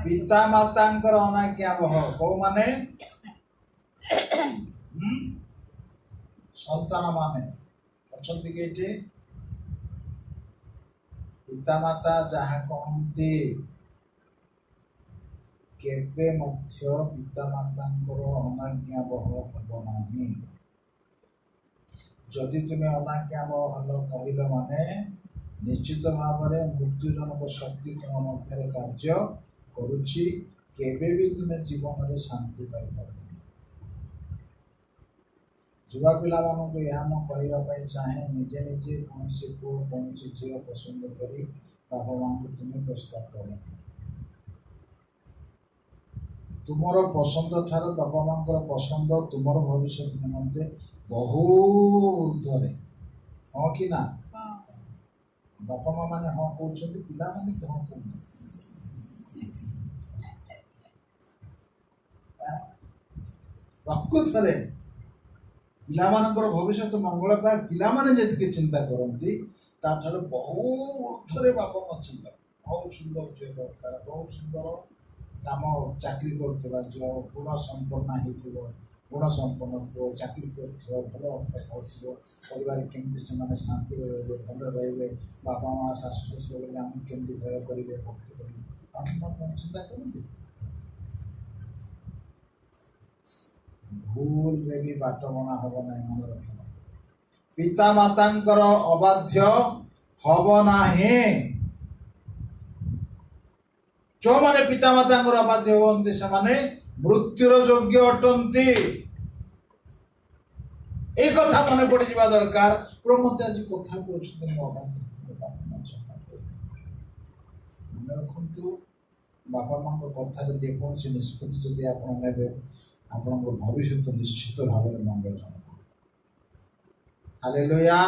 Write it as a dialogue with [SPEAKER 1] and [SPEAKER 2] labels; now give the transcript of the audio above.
[SPEAKER 1] पिता मातांकर अनाज्ञावह को माने संतान माने अछंती केटे पिता माता जहा कहते केबे मध्य पिता मातांकर अनाज्ञावह हब नाही जदि तुम्हें अनाज्ञावह हल कहल माने निश्चित भाव में मृत्युजनक शक्ति तुम मध्य कार्य करुछि केबे भी तुम्हें जीवन में शांति पाई पार युवा पिला को यह कहवाई चाहे निजे निजे कौन से पुओ कौन से झील पसंद करी बापा माँ को तुम्हें प्रस्ताव कर तुमर पसंद ठार बापा माँ पसंद तुमर भविष्य निमंते बहु ऊर्ध्वे हाँ कि ना बापा माँ मैंने हाँ कहते पिला मैंने हाँ कहना प्रकृत पिला भविष्य मंगल पाए पिला माने जी चिंता करती बहु ऊर्ध्वे बापा माँ चिंता बहुत सुंदर झील दरकार बहुत सुंदर काम चाकरी कर जो गुण संपन्न हो गुण संपन्न हो चाकरी कर भल अर्थ कर परिवार केमती से शांति रे भल रे बापा माँ शाशु शशुर बोले आम केमती भय करेंगे भक्ति करेंगे बापा माँ कौन चिंता करते भूल रे भी बाट बना हम ना मन रख पिता मातांकर अबाध्य हम ना जो माने पिता मातांकर अबाध्य होती से माने मृत्युर योग्य अटंती एक कथा मन पड़ जा दरकार प्रभु मत आज कथा कहते अबाध्य मन रखु बापा माँ कथार जेको निष्पत्ति जदि आप ने आपण भविष्य निश्चित भाव में मंगलजनक हालेलुया।